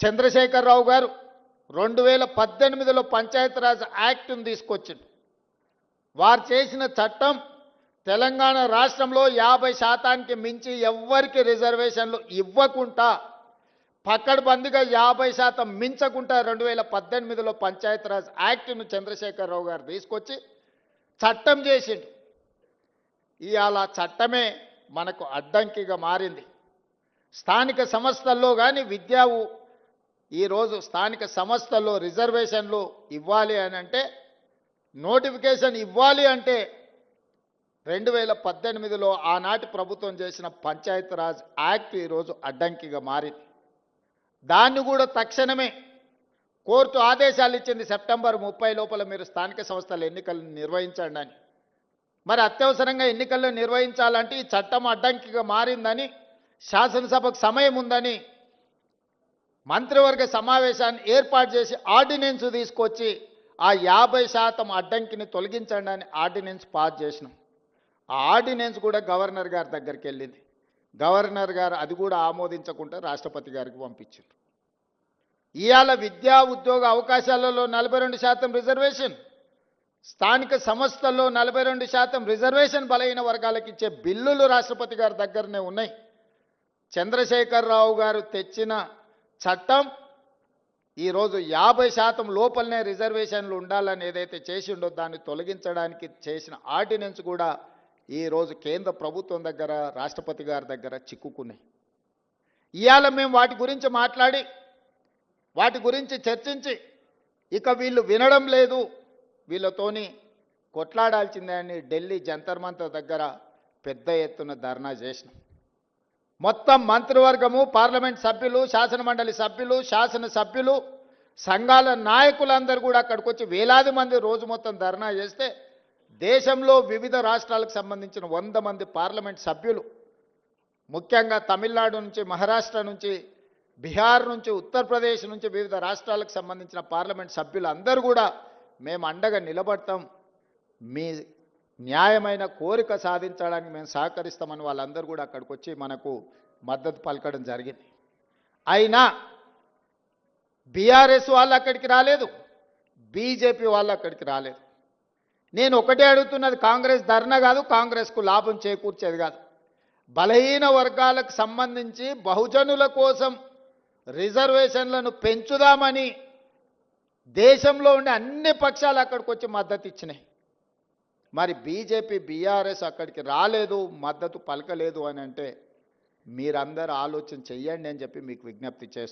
చంద్రశేఖరరావు గారు 2018లో పంచాయతీరాజ్ యాక్ట్ను తీసుకొచ్చిండు. వారు చేసిన చట్టం తెలంగాణ రాష్ట్రంలో 50% మించి ఎవ్వరికి రిజర్వేషన్లు ఇవ్వకుండా పకడ్బందీగా 50% మించకుండా 2018లో పంచాయతీరాజ్ యాక్ట్ను చంద్రశేఖరరావు గారు తీసుకొచ్చి చట్టం చేసిండు. ఇవాళ చట్టమే మనకు అడ్డంకిగా మారింది. స్థానిక సంస్థల్లో కానీ ఈరోజు స్థానిక సంస్థల్లో రిజర్వేషన్లు ఇవ్వాలి అని అంటే, నోటిఫికేషన్ ఇవ్వాలి అంటే 2018లో ఆనాటి ప్రభుత్వం చేసిన పంచాయతీరాజ్ యాక్ట్ ఈరోజు అడ్డంకిగా మారింది. దాన్ని కూడా తక్షణమే కోర్టు ఆదేశాలు ఇచ్చింది, సెప్టెంబర్ 30 లోపల మీరు స్థానిక సంస్థల ఎన్నికలను నిర్వహించండి అని. మరి అత్యవసరంగా ఎన్నికలను నిర్వహించాలంటే ఈ చట్టం అడ్డంకిగా మారిందని, శాసనసభకు సమయం ఉందని మంత్రివర్గ సమావేశాన్ని ఏర్పాటు చేసి ఆర్డినెన్స్ తీసుకొచ్చి ఆ 50% అడ్డంకిని తొలగించండి అని ఆర్డినెన్స్ పాస్ చేసినాం. ఆ ఆర్డినెన్స్ కూడా గవర్నర్ గారి దగ్గరికి వెళ్ళింది. గవర్నర్ గారు అది కూడా ఆమోదించకుండా రాష్ట్రపతి గారికి పంపించారు. ఇవాళ విద్యా ఉద్యోగ అవకాశాలలో 42% రిజర్వేషన్, స్థానిక సంస్థల్లో 42% రిజర్వేషన్ బలహీన వర్గాలకు ఇచ్చే బిల్లులు రాష్ట్రపతి గారి దగ్గరనే ఉన్నాయి. చంద్రశేఖరరావు గారు తెచ్చిన చట్టం ఈరోజు 50% లోపలనే రిజర్వేషన్లు ఉండాలని ఏదైతే చేసిండో దాన్ని తొలగించడానికి చేసిన ఆర్డినెన్స్ కూడా ఈరోజు కేంద్ర ప్రభుత్వం దగ్గర, రాష్ట్రపతి గారి దగ్గర చిక్కుకున్నాయి. ఇవాళ మేము వాటి గురించి మాట్లాడి, వాటి గురించి చర్చించి, ఇక వీళ్ళు వినడం లేదు, వీళ్ళతోని కొట్లాడాల్సిందే అని ఢిల్లీ జంతర్ మంతర్ దగ్గర పెద్ద ఎత్తున ధర్నా చేసినాం. మొత్తం మంత్రివర్గము, పార్లమెంట్ సభ్యులు, శాసనమండలి సభ్యులు, శాసనసభ్యులు, సంఘాల నాయకులందరూ కూడా అక్కడికి వచ్చి వేలాది మంది రోజు మొత్తం ధర్నా చేస్తే, దేశంలో వివిధ రాష్ట్రాలకు సంబంధించిన 100 మంది పార్లమెంట్ సభ్యులు, ముఖ్యంగా తమిళనాడు నుంచి, మహారాష్ట్ర నుంచి, బీహార్ నుంచి, ఉత్తరప్రదేశ్ నుంచి వివిధ రాష్ట్రాలకు సంబంధించిన పార్లమెంట్ సభ్యులు అందరూ కూడా మేము అండగా నిలబడతాం, మీ న్యాయమైన కోరిక సాధించడానికి మేము సహకరిస్తామని వాళ్ళందరూ కూడా అక్కడికి వచ్చి మనకు మద్దతు పలకడం జరిగింది. అయినా బీఆర్ఎస్ వాళ్ళు అక్కడికి రాలేదు, బీజేపీ వాళ్ళు అక్కడికి రాలేదు. నేను ఒకటే అడుగుతున్నది, కాంగ్రెస్ ధర్నా కాదు, కాంగ్రెస్కు లాభం చేకూర్చేది కాదు. బలహీన వర్గాలకు సంబంధించి బహుజనుల కోసం రిజర్వేషన్లను పెంచుదామని దేశంలో ఉండే అన్ని పక్షాలు అక్కడికి వచ్చి మద్దతు ఇచ్చినాయి. మరి బీజేపీ, బీఆర్ఎస్ అక్కడికి రాలేదు, మద్దతు పలకలేదు అని అంటే మీరందరూ ఆలోచన చెయ్యండి అని చెప్పి మీకు విజ్ఞప్తి చేస్తున్నాను.